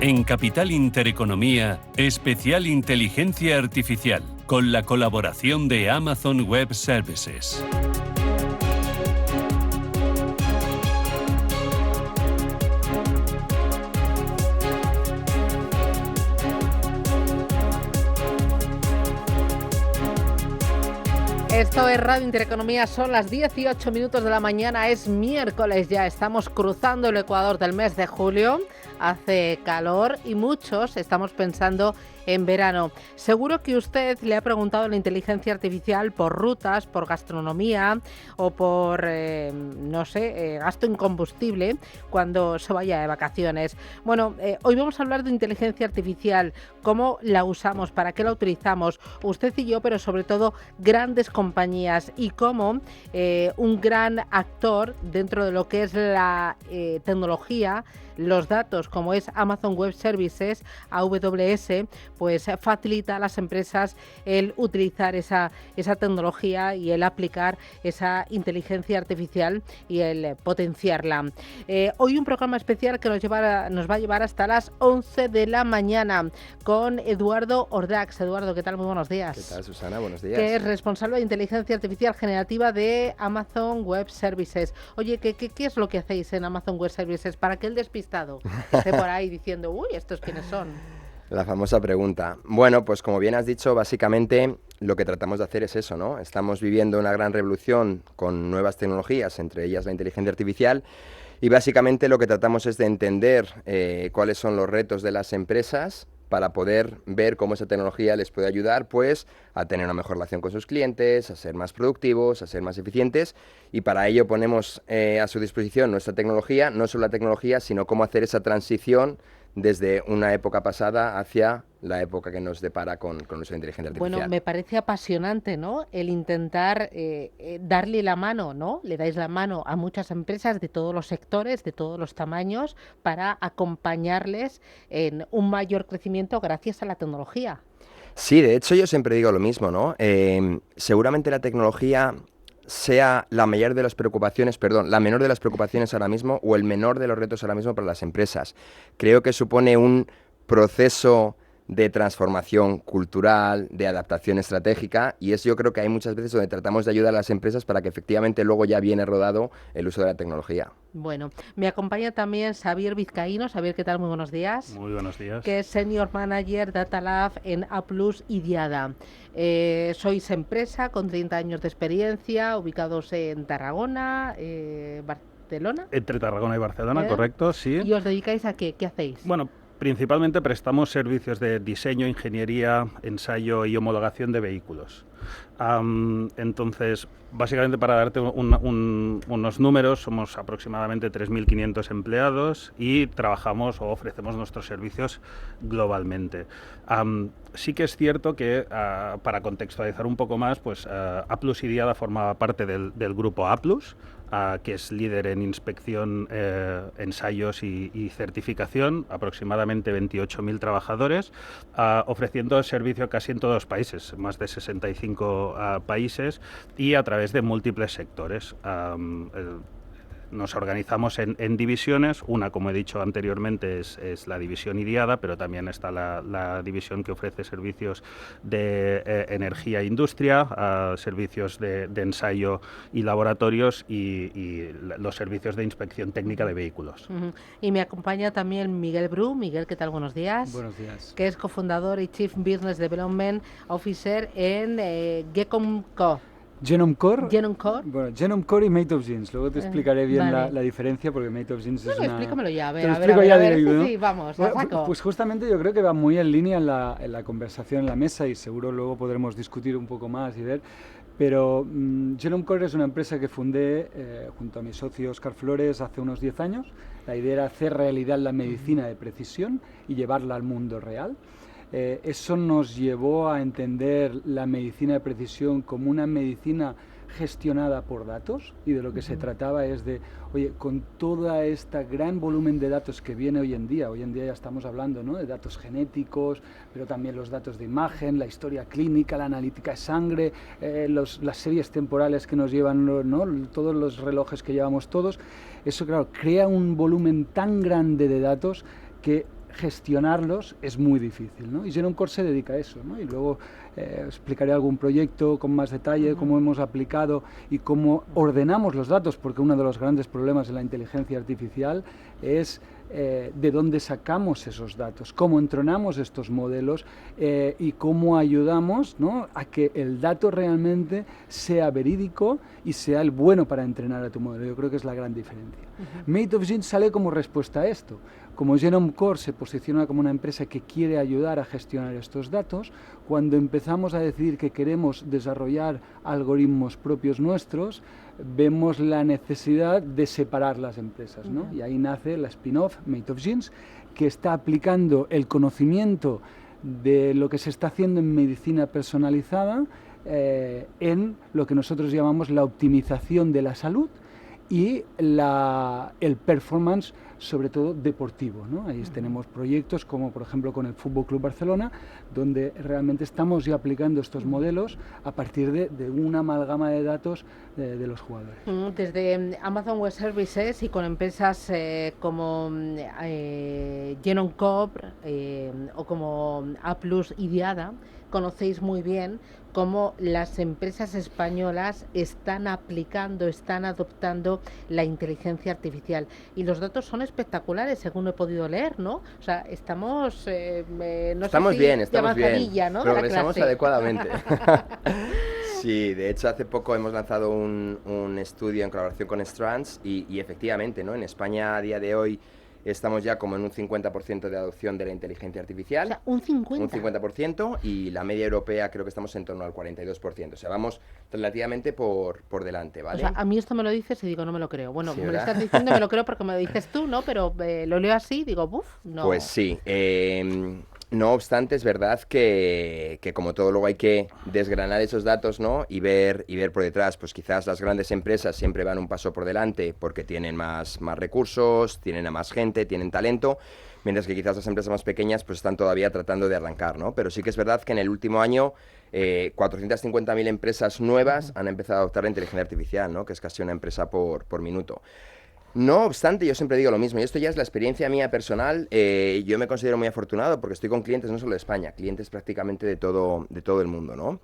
En Capital Intereconomía, especial Inteligencia Artificial, con la colaboración de Amazon Web Services. Esto es Radio Intereconomía, son las 18 minutos de la mañana, es miércoles ya, estamos cruzando el ecuador del mes de julio, hace calor y muchos estamos pensando en verano. Seguro que usted le ha preguntado a la inteligencia artificial por rutas, por gastronomía o por, gasto en combustible cuando se vaya de vacaciones. Bueno, hoy vamos a hablar de inteligencia artificial, cómo la usamos, para qué la utilizamos, usted y yo, pero sobre todo grandes compañías, y cómo un gran actor dentro de lo que es la tecnología, los datos, como es Amazon Web Services, AWS, pues facilita a las empresas el utilizar esa tecnología y el aplicar esa inteligencia artificial y el potenciarla. Hoy un programa especial que nos va a llevar hasta las 11 de la mañana con Eduardo Ordax. Eduardo, ¿qué tal? Muy buenos días. ¿Qué tal, Susana? Buenos días. Que es responsable de inteligencia artificial generativa de Amazon Web Services. Oye, ¿qué es lo que hacéis en Amazon Web Services para que el despistado esté por ahí diciendo, uy, ¿estos quiénes son? La famosa pregunta. Bueno, pues como bien has dicho, básicamente lo que tratamos de hacer es eso, ¿no? Estamos viviendo una gran revolución con nuevas tecnologías, entre ellas la inteligencia artificial, y básicamente lo que tratamos es de entender cuáles son los retos de las empresas para poder ver cómo esa tecnología les puede ayudar, pues, a tener una mejor relación con sus clientes, a ser más productivos, a ser más eficientes, y para ello ponemos a su disposición nuestra tecnología, no solo la tecnología, sino cómo hacer esa transición desde una época pasada hacia la época que nos depara con nuestra inteligencia artificial. Bueno, me parece apasionante, ¿no?, el intentar darle la mano, ¿no? Le dais la mano a muchas empresas de todos los sectores, de todos los tamaños, para acompañarles en un mayor crecimiento gracias a la tecnología. Sí, de hecho yo siempre digo lo mismo, ¿no? Seguramente la tecnología sea la menor de las preocupaciones ahora mismo, o el menor de los retos ahora mismo para las empresas. Creo que supone un proceso de transformación cultural, de adaptación estratégica, y yo creo que hay muchas veces donde tratamos de ayudar a las empresas para que efectivamente luego ya viene rodado el uso de la tecnología. Bueno, me acompaña también Xavier Vizcaíno. Xavier, ¿qué tal? Muy buenos días. Muy buenos días. Que es Senior Manager Data Lab en A+ y Diada. Sois empresa con 30 años de experiencia, ubicados en Tarragona, Barcelona. Entre Tarragona y Barcelona, correcto, sí. ¿Y os dedicáis a qué? ¿Qué hacéis? Bueno, principalmente prestamos servicios de diseño, ingeniería, ensayo y homologación de vehículos. Entonces, básicamente, para darte unos números, somos aproximadamente 3.500 empleados y trabajamos o ofrecemos nuestros servicios globalmente. Sí que es cierto que, para contextualizar un poco más, pues A+ y Diada formaba parte del grupo A+, que es líder en inspección, ensayos y certificación, aproximadamente 28.000 trabajadores, ofreciendo servicio casi en todos los países, más de 65 países, y a través de múltiples sectores. Nos organizamos en divisiones. Una, como he dicho anteriormente, es la división IDIADA, pero también está la división que ofrece servicios de energía e industria, servicios de ensayo y laboratorios, y los servicios de inspección técnica de vehículos. Y me acompaña también Miguel Bru. Miguel, ¿qué tal? Buenos días. Buenos días. Que es cofundador y Chief Business Development Officer en GenomCore. GenomCore. Bueno, GenomCore y Made of Jeans. Luego te explicaré bien vale. la diferencia, porque Made of Jeans es una... explícamelo ya, a ver. Te lo explico ya directo, ¿no? Sí, vamos, bueno, saco. Pues justamente yo creo que va muy en línea en la conversación en la mesa, y seguro luego podremos discutir un poco más y ver. Pero GenomCore es una empresa que fundé junto a mi socio Óscar Flores hace unos 10 años. La idea era hacer realidad la medicina de precisión y llevarla al mundo real. Eso nos llevó a entender la medicina de precisión como una medicina gestionada por datos, y de lo que se trataba es de, oye, con toda esta gran volumen de datos que viene hoy en día ya estamos hablando, ¿no?, de datos genéticos, pero también los datos de imagen, la historia clínica, la analítica de sangre, las series temporales que nos llevan, ¿no?, todos los relojes que llevamos todos. Eso, claro, crea un volumen tan grande de datos que gestionarlos es muy difícil, ¿no? Y Genome Core se dedica a eso, ¿no? Y luego explicaré algún proyecto con más detalle, cómo hemos aplicado y cómo ordenamos los datos, porque uno de los grandes problemas de la inteligencia artificial es de dónde sacamos esos datos, cómo entrenamos estos modelos y cómo ayudamos, ¿no?, a que el dato realmente sea verídico y sea el bueno para entrenar a tu modelo. Yo creo que es la gran diferencia. Made of Genes sale como respuesta a esto. Como Genome Core se posiciona como una empresa que quiere ayudar a gestionar estos datos, cuando empezamos a decidir que queremos desarrollar algoritmos propios nuestros, vemos la necesidad de separar las empresas, ¿no? Y ahí nace la spin-off Made of Genes, que está aplicando el conocimiento de lo que se está haciendo en medicina personalizada en lo que nosotros llamamos la optimización de la salud y el performance, sobre todo deportivo, ¿no? Ahí tenemos proyectos como por ejemplo con el Fútbol Club Barcelona, donde realmente estamos ya aplicando estos modelos a partir de una amalgama de datos de los jugadores. Desde Amazon Web Services y con empresas como Genome Core o como A+ y Diada, conocéis muy bien cómo las empresas españolas están aplicando, están adoptando la inteligencia artificial. Y los datos son espectaculares, según he podido leer, ¿no? O sea, estamos... estamos bien, ¿no?, progresamos adecuadamente. Sí, de hecho hace poco hemos lanzado un estudio en colaboración con Strands y efectivamente, ¿no?, en España a día de hoy estamos ya como en un 50% de adopción de la inteligencia artificial. O sea, un 50%. Un 50%, y la media europea creo que estamos en torno al 42%. O sea, vamos relativamente por delante, ¿vale? O sea, a mí esto me lo dices y digo, no me lo creo. Bueno, Sí, me lo ¿verdad? estás diciendo, me lo creo porque me lo dices tú, ¿no? Pero lo leo así, digo, buf, no. Pues sí. No obstante, es verdad que como todo luego hay que desgranar esos datos, ¿no?, y ver por detrás. Pues quizás las grandes empresas siempre van un paso por delante porque tienen más recursos, tienen a más gente, tienen talento, mientras que quizás las empresas más pequeñas pues están todavía tratando de arrancar, ¿no? Pero sí que es verdad que en el último año 450.000 empresas nuevas han empezado a adoptar la inteligencia artificial, ¿no?, que es casi una empresa por minuto. No obstante, yo siempre digo lo mismo, y esto ya es la experiencia mía personal. Yo me considero muy afortunado porque estoy con clientes no solo de España, clientes prácticamente de todo el mundo, ¿no?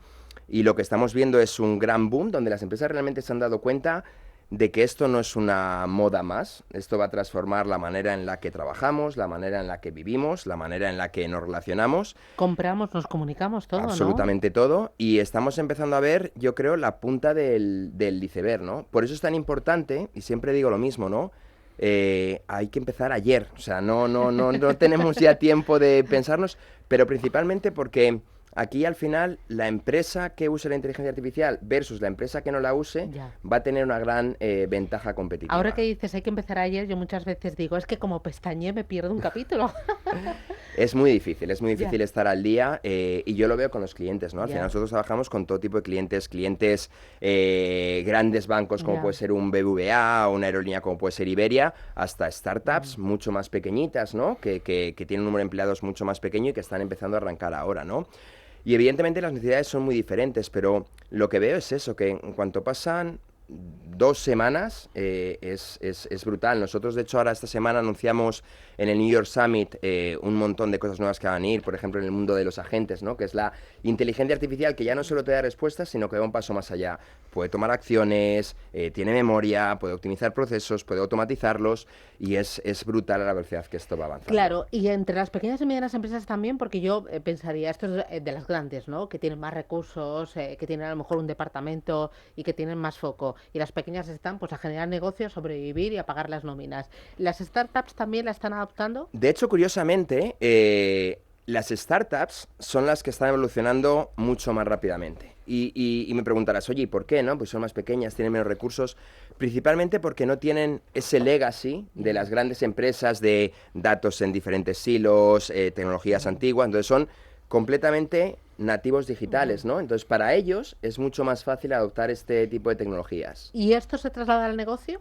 Y lo que estamos viendo es un gran boom donde las empresas realmente se han dado cuenta de que esto no es una moda más, esto va a transformar la manera en la que trabajamos, la manera en la que vivimos, la manera en la que nos relacionamos. Compramos, nos comunicamos, todo, absolutamente, ¿no? Todo, y estamos empezando a ver, yo creo, la punta del iceberg, ¿no? Por eso es tan importante, y siempre digo lo mismo, ¿no? Hay que empezar ayer, o sea, no tenemos ya tiempo de pensarnos, pero principalmente porque aquí al final la empresa que use la inteligencia artificial versus la empresa que no la use va a tener una gran ventaja competitiva. Ahora que dices hay que empezar ayer, yo muchas veces digo, es que como pestañe me pierdo un capítulo. Es muy difícil estar al día, y yo lo veo con los clientes, ¿no? Al final nosotros trabajamos con todo tipo de clientes, grandes bancos como puede ser un BBVA, o una aerolínea como puede ser Iberia, hasta startups mucho más pequeñitas, ¿no? Que tienen un número de empleados mucho más pequeño y que están empezando a arrancar ahora, ¿no? Y evidentemente las necesidades son muy diferentes, pero lo que veo es eso, que en cuanto pasan 2 semanas es brutal. Nosotros, de hecho, ahora esta semana anunciamos en el New York Summit un montón de cosas nuevas que van a ir, por ejemplo, en el mundo de los agentes, ¿no?, que es la inteligencia artificial que ya no solo te da respuestas, sino que va un paso más allá. Puede tomar acciones, tiene memoria, puede optimizar procesos, puede automatizarlos, y es brutal a la velocidad que esto va avanzando. Claro, y entre las pequeñas y medianas empresas también, porque yo pensaría, esto es de las grandes, ¿no?, que tienen más recursos, que tienen a lo mejor un departamento y que tienen más foco, y las pequeñas están pues a generar negocios, sobrevivir y a pagar las nóminas. ¿Las startups también la están adoptando? De hecho, curiosamente, las startups son las que están evolucionando mucho más rápidamente. Y me preguntarás, oye, ¿y por qué, no? Pues son más pequeñas, tienen menos recursos, principalmente porque no tienen ese legacy de las grandes empresas de datos en diferentes silos, tecnologías antiguas, entonces son completamente nativos digitales, ¿no? Entonces, para ellos es mucho más fácil adoptar este tipo de tecnologías. ¿Y esto se traslada al negocio?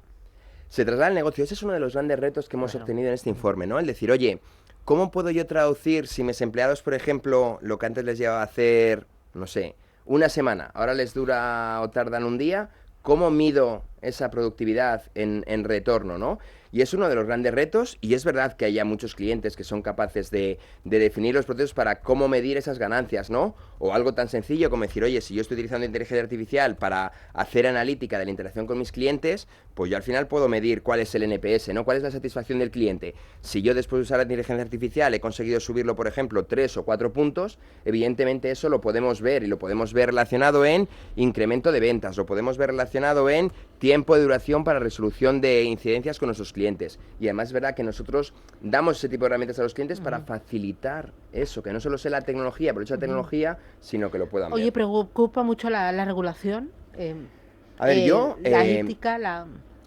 Se traslada al negocio. Ese es uno de los grandes retos que hemos obtenido en este informe, ¿no? El decir, oye, ¿cómo puedo yo traducir si mis empleados, por ejemplo, lo que antes les llevaba a hacer, no sé, una semana, ahora les dura o tardan un día? ¿Cómo mido esa productividad en retorno, ¿no? Y es uno de los grandes retos, y es verdad que haya muchos clientes que son capaces de definir los procesos para cómo medir esas ganancias, ¿no? O algo tan sencillo como decir, oye, si yo estoy utilizando inteligencia artificial para hacer analítica de la interacción con mis clientes, pues yo al final puedo medir cuál es el NPS, ¿no? ¿Cuál es la satisfacción del cliente? Si yo después de usar la inteligencia artificial he conseguido subirlo, por ejemplo, 3 o 4 puntos, evidentemente eso lo podemos ver, y lo podemos ver relacionado en incremento de ventas, lo podemos ver relacionado en tiempo de duración para resolución de incidencias con nuestros clientes. Y además es verdad que nosotros damos ese tipo de herramientas a los clientes para facilitar eso, que no solo sea la tecnología, por hecho la tecnología, sino que lo puedan ver. Oye, preocupa mucho la regulación. A ver, la ética,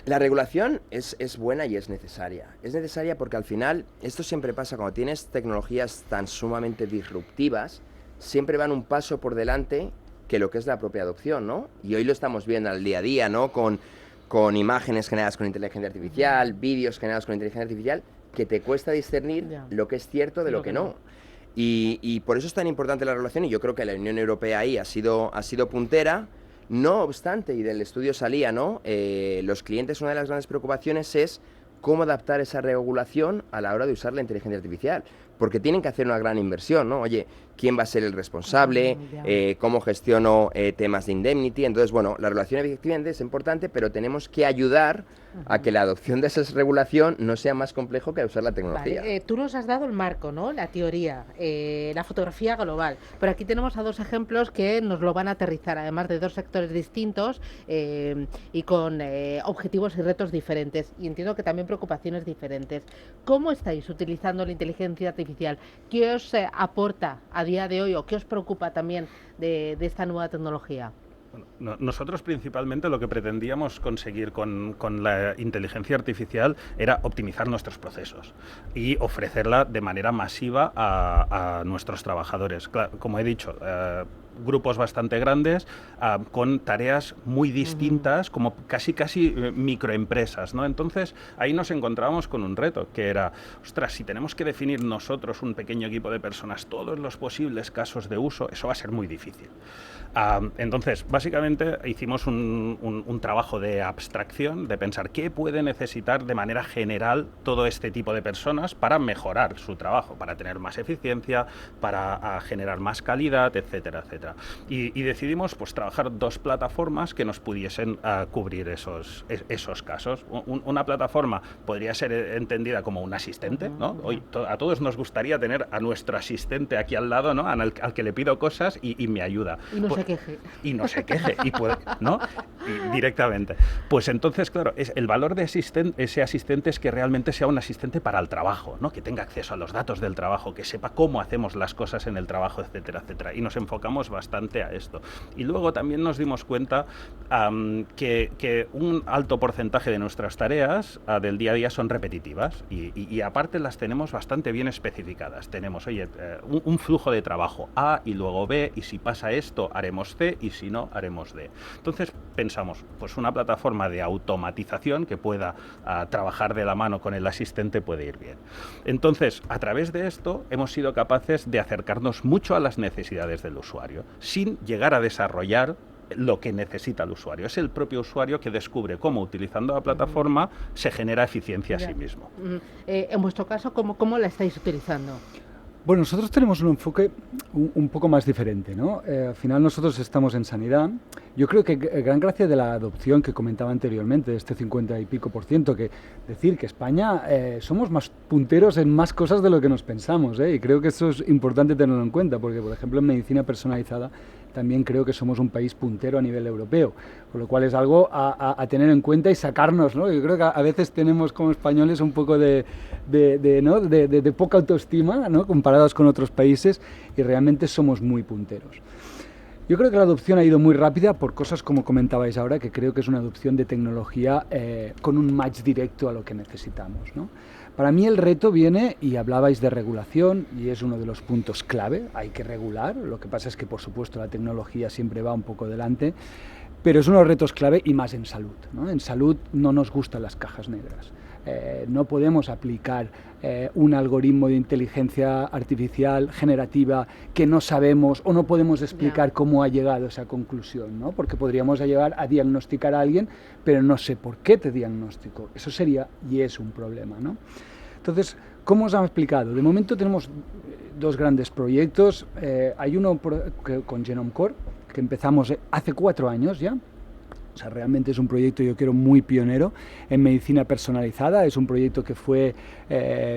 La regulación es buena y es necesaria. Es necesaria porque al final, esto siempre pasa cuando tienes tecnologías tan sumamente disruptivas, siempre van un paso por delante que lo que es la propia adopción, ¿no? Y hoy lo estamos viendo al día a día, ¿no? Con imágenes generadas con inteligencia artificial, vídeos generados con inteligencia artificial, que te cuesta discernir lo que es cierto de lo que no. Y por eso es tan importante la regulación, y yo creo que la Unión Europea ahí ha sido puntera. No obstante, y del estudio salía, ¿no? Los clientes, una de las grandes preocupaciones es cómo adaptar esa regulación a la hora de usar la inteligencia artificial, porque tienen que hacer una gran inversión, ¿no? Oye, ¿quién va a ser el responsable? ¿Cómo gestiono temas de indemnity? Entonces, bueno, la regulación efectivamente es importante, pero tenemos que ayudar a que la adopción de esa regulación no sea más complejo que usar la tecnología. Vale, tú nos has dado el marco, ¿no? La teoría, la fotografía global, pero aquí tenemos a dos ejemplos que nos lo van a aterrizar, además de dos sectores distintos y con objetivos y retos diferentes, y entiendo que también preocupaciones diferentes. ¿Cómo estáis utilizando la inteligencia artificial? ¿Qué os aporta a día de hoy o qué os preocupa también de esta nueva tecnología? Bueno, nosotros principalmente lo que pretendíamos conseguir con la inteligencia artificial era optimizar nuestros procesos y ofrecerla de manera masiva a nuestros trabajadores. Claro, como he dicho, grupos bastante grandes con tareas muy distintas, como casi microempresas, ¿no? Entonces ahí nos encontrábamos con un reto que era, ostras, si tenemos que definir nosotros, un pequeño equipo de personas, todos los posibles casos de uso, eso va a ser muy difícil. Entonces, básicamente hicimos un trabajo de abstracción, de pensar qué puede necesitar de manera general todo este tipo de personas para mejorar su trabajo, para tener más eficiencia, para generar más calidad, etcétera, etcétera. Y decidimos pues trabajar dos plataformas que nos pudiesen cubrir esos casos. Una plataforma podría ser entendida como un asistente, ¿no? Hoy a todos nos gustaría tener a nuestro asistente aquí al lado, ¿no? Al que le pido cosas y me ayuda. Y no se queje, ¿no? Y directamente. Pues entonces, claro, el valor de ese asistente es que realmente sea un asistente para el trabajo, ¿no? Que tenga acceso a los datos del trabajo, que sepa cómo hacemos las cosas en el trabajo, etcétera, etcétera. Y nos enfocamos bastante a esto. Y luego también nos dimos cuenta que un alto porcentaje de nuestras tareas del día a día son repetitivas y aparte las tenemos bastante bien especificadas. Tenemos, oye, un flujo de trabajo A y luego B, y si pasa esto, haremos C, y si no, haremos D. Entonces pensamos, pues una plataforma de automatización que pueda trabajar de la mano con el asistente puede ir bien. Entonces, a través de esto hemos sido capaces de acercarnos mucho a las necesidades del usuario, sin llegar a desarrollar lo que necesita el usuario. Es el propio usuario que descubre cómo, utilizando la plataforma, se genera eficiencia a sí mismo. En vuestro caso, ¿cómo la estáis utilizando? Bueno, nosotros tenemos un enfoque un poco más diferente, ¿no? Al final nosotros estamos en sanidad. Yo creo que gran gracia de la adopción que comentaba anteriormente, de este 50 y pico %, que decir que España somos más punteros en más cosas de lo que nos pensamos, ¿eh? Y creo que eso es importante tenerlo en cuenta, porque por ejemplo en medicina personalizada también creo que somos un país puntero a nivel europeo, con lo cual es algo a tener en cuenta y sacarnos, ¿no? Yo creo que a veces tenemos como españoles un poco de poca autoestima, ¿no? Comparados con otros países, y realmente somos muy punteros. Yo creo que la adopción ha ido muy rápida por cosas como comentabais ahora, que creo que es una adopción de tecnología con un match directo a lo que necesitamos, ¿no? Para mí el reto viene, y hablabais de regulación, y es uno de los puntos clave, hay que regular, lo que pasa es que por supuesto la tecnología siempre va un poco delante, pero es uno de los retos clave y más en salud, ¿no? En salud no nos gustan las cajas negras. No podemos aplicar un algoritmo de inteligencia artificial generativa que no sabemos o no podemos explicar cómo ha llegado a esa conclusión, ¿no? Porque podríamos llegar a diagnosticar a alguien, pero no sé por qué te diagnostico. Eso sería y es un problema, ¿no? Entonces, ¿cómo os han explicado? De momento tenemos dos grandes proyectos. Hay uno con Genome Core, que empezamos hace 4 años ya. O sea, realmente es un proyecto, yo creo, muy pionero en medicina personalizada. Es un proyecto que fue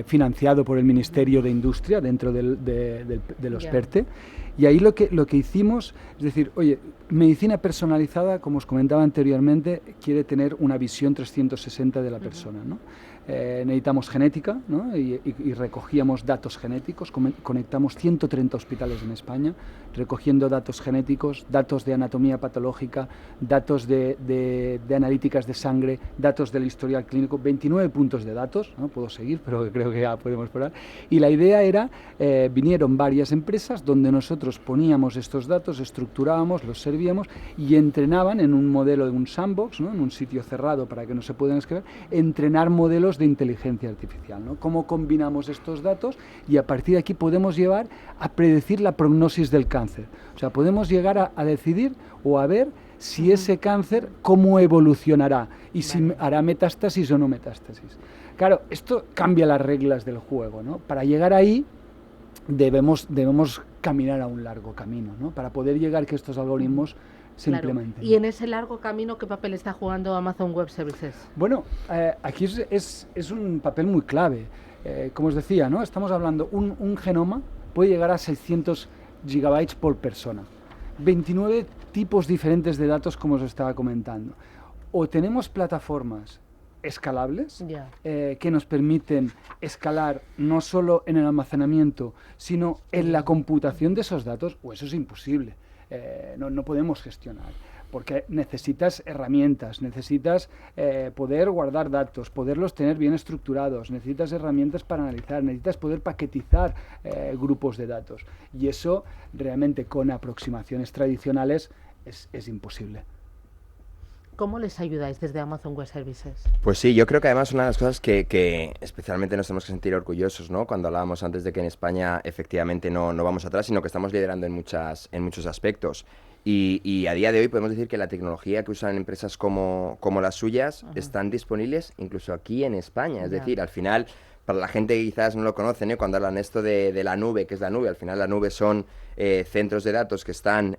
financiado por el Ministerio de Industria dentro de los PERTE. Y ahí lo que hicimos es decir, oye, medicina personalizada, como os comentaba anteriormente, quiere tener una visión 360 de la persona, ¿no? Necesitamos genética, ¿no? y recogíamos datos genéticos, conectamos 130 hospitales en España, recogiendo datos genéticos, datos de anatomía patológica, datos de analíticas de sangre, datos del historial clínico, 29 puntos de datos, no puedo seguir, pero creo que ya podemos parar. Y la idea era, vinieron varias empresas donde nosotros poníamos estos datos, estructurábamos, los servíamos y entrenaban en un modelo de un sandbox, ¿no? En un sitio cerrado para que no se puedan escribir, entrenar modelos de inteligencia artificial, ¿no? Cómo combinamos estos datos y a partir de aquí podemos llevar a predecir la prognosis del cáncer. O sea, podemos llegar a decidir o a ver si ese cáncer cómo evolucionará y si hará metástasis o no metástasis. Claro, esto cambia las reglas del juego, ¿no? Para llegar ahí debemos caminar a un largo camino, ¿no? Para poder llegar que estos algoritmos se implementen. Y en ese largo camino, ¿qué papel está jugando Amazon Web Services? Bueno, aquí es un papel muy clave. Como os decía, ¿no? Estamos hablando, un genoma puede llegar a 600 gigabytes por persona. 29 tipos diferentes de datos, como os estaba comentando. O tenemos plataformas escalables que nos permiten escalar no solo en el almacenamiento, sino en la computación de esos datos, o eso es imposible. No podemos gestionar, porque necesitas herramientas, necesitas poder guardar datos, poderlos tener bien estructurados, necesitas herramientas para analizar, necesitas poder paquetizar grupos de datos, y eso realmente con aproximaciones tradicionales es imposible. ¿Cómo les ayudáis desde Amazon Web Services? Pues sí, yo creo que además una de las cosas que especialmente nos tenemos que sentir orgullosos, ¿no? Cuando hablábamos antes de que en España efectivamente no vamos atrás, sino que estamos liderando en muchos aspectos. Y a día de hoy podemos decir que la tecnología que usan empresas como las suyas están disponibles incluso aquí en España. Es decir, al final, para la gente que quizás no lo conoce, ¿no? Cuando hablan esto de la nube, ¿qué es la nube? Al final la nube son centros de datos que están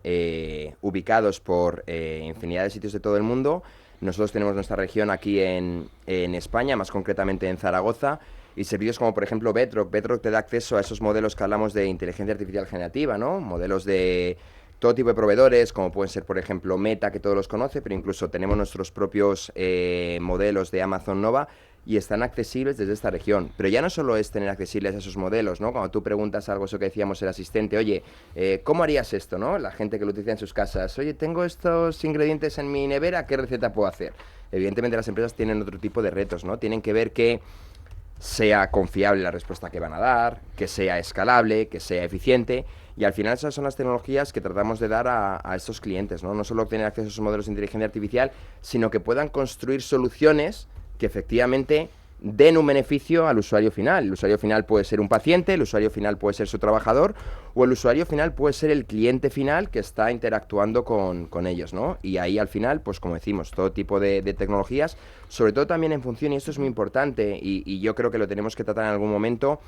ubicados por infinidad de sitios de todo el mundo. Nosotros tenemos nuestra región aquí en España, más concretamente en Zaragoza, y servicios como por ejemplo Bedrock. Bedrock te da acceso a esos modelos que hablamos de inteligencia artificial generativa, ¿no? Modelos de todo tipo de proveedores, como pueden ser por ejemplo Meta, que todos los conoce, pero incluso tenemos nuestros propios modelos de Amazon Nova, y están accesibles desde esta región. Pero ya no solo es tener accesibles a esos modelos, ¿no? Cuando tú preguntas algo, eso que decíamos el asistente, oye, ¿cómo harías esto, no? La gente que lo utiliza en sus casas, oye, tengo estos ingredientes en mi nevera, ¿qué receta puedo hacer? Evidentemente las empresas tienen otro tipo de retos, ¿no? Tienen que ver que sea confiable la respuesta que van a dar, que sea escalable, que sea eficiente, y al final esas son las tecnologías que tratamos de dar a estos clientes, ¿no? No solo tener acceso a esos modelos de inteligencia artificial, sino que puedan construir soluciones que efectivamente den un beneficio al usuario final. El usuario final puede ser un paciente, el usuario final puede ser su trabajador, o el usuario final puede ser el cliente final que está interactuando con ellos, ¿no? Y ahí al final, pues como decimos, todo tipo de tecnologías, sobre todo también en función, y esto es muy importante, y yo creo que lo tenemos que tratar en algún momento,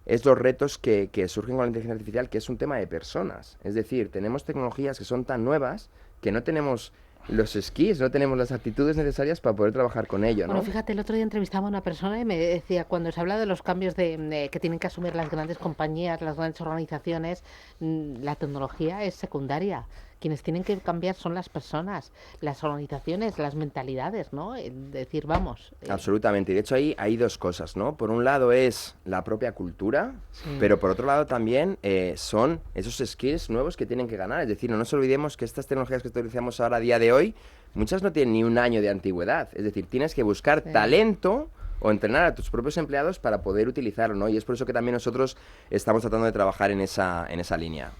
es los retos que surgen con la inteligencia artificial, que es un tema de personas. Es decir, tenemos tecnologías que son tan nuevas que no tenemos los skills, no tenemos las actitudes necesarias para poder trabajar con ello, ¿no? Bueno, fíjate, el otro día entrevistaba a una persona y me decía, cuando se habla de los cambios que tienen que asumir las grandes compañías, las grandes organizaciones, la tecnología es secundaria. Quienes tienen que cambiar son las personas, las organizaciones, las mentalidades, ¿no? Decir, vamos. Absolutamente. Y de hecho ahí hay dos cosas, ¿no? Por un lado es la propia cultura, pero por otro lado también son esos skills nuevos que tienen que ganar. Es decir, no nos olvidemos que estas tecnologías que utilizamos ahora a día de hoy, muchas no tienen ni un año de antigüedad. Es decir, tienes que buscar talento o entrenar a tus propios empleados para poder utilizarlo, ¿no? Y es por eso que también nosotros estamos tratando de trabajar en esa línea.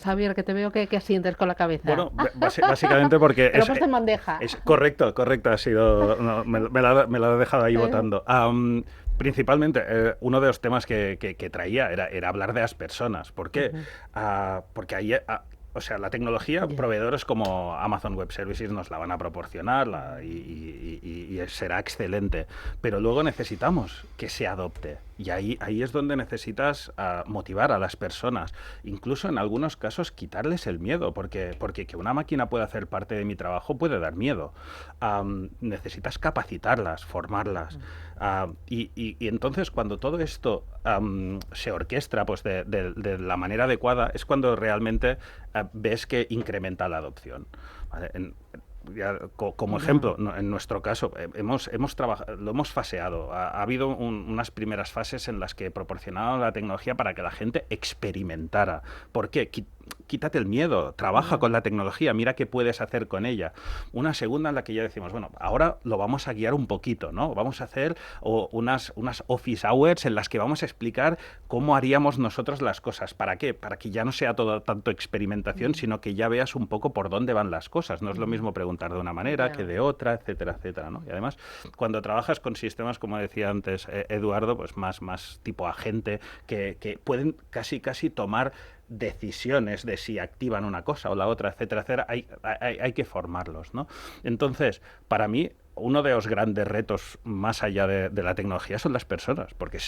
Xavier, que te veo que asientes con la cabeza. Bueno, básicamente porque... Lo puesto en bandeja. Correcto, ha sido... No, me la he dejado ahí votando. Principalmente, uno de los temas que traía era hablar de las personas. ¿Por qué? Porque ahí... O sea, la tecnología, proveedores como Amazon Web Services nos la van a proporcionar y será excelente. Pero luego necesitamos que se adopte. Y ahí es donde necesitas motivar a las personas. Incluso en algunos casos quitarles el miedo, porque que una máquina pueda hacer parte de mi trabajo puede dar miedo. Necesitas capacitarlas, formarlas. Y entonces cuando todo esto se orquestra pues de la manera adecuada es cuando realmente ves que incrementa la adopción. ¿Vale? Como ejemplo, en nuestro caso, hemos trabajado, lo hemos faseado. Ha habido unas primeras fases en las que proporcionaba la tecnología para que la gente experimentara. ¿Por qué? Quítate el miedo, trabaja con la tecnología, mira qué puedes hacer con ella. Una segunda en la que ya decimos, bueno, ahora lo vamos a guiar un poquito, ¿no? Vamos a hacer unas office hours en las que vamos a explicar cómo haríamos nosotros las cosas. ¿Para qué? Para que ya no sea todo tanto experimentación, sino que ya veas un poco por dónde van las cosas. No es lo mismo preguntar de una manera que de otra, etcétera, etcétera, ¿no? Y además, cuando trabajas con sistemas, como decía antes Eduardo, pues más tipo agente, que pueden casi tomar decisiones de si activan una cosa o la otra, etcétera, etcétera, hay que formarlos, ¿no? Entonces, para mí, uno de los grandes retos más allá de la tecnología son las personas, porque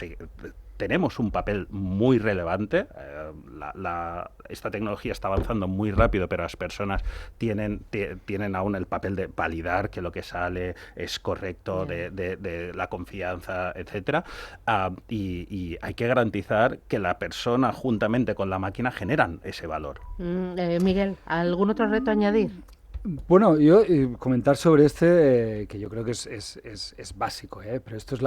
tenemos un papel muy relevante. Esta tecnología está avanzando muy rápido, pero las personas tienen aún el papel de validar que lo que sale es correcto, de la confianza, etcétera. Y hay que garantizar que la persona, juntamente con la máquina, generan ese valor. Miguel, ¿algún otro reto a añadir? Bueno, yo comentar sobre que yo creo que es básico, pero esto es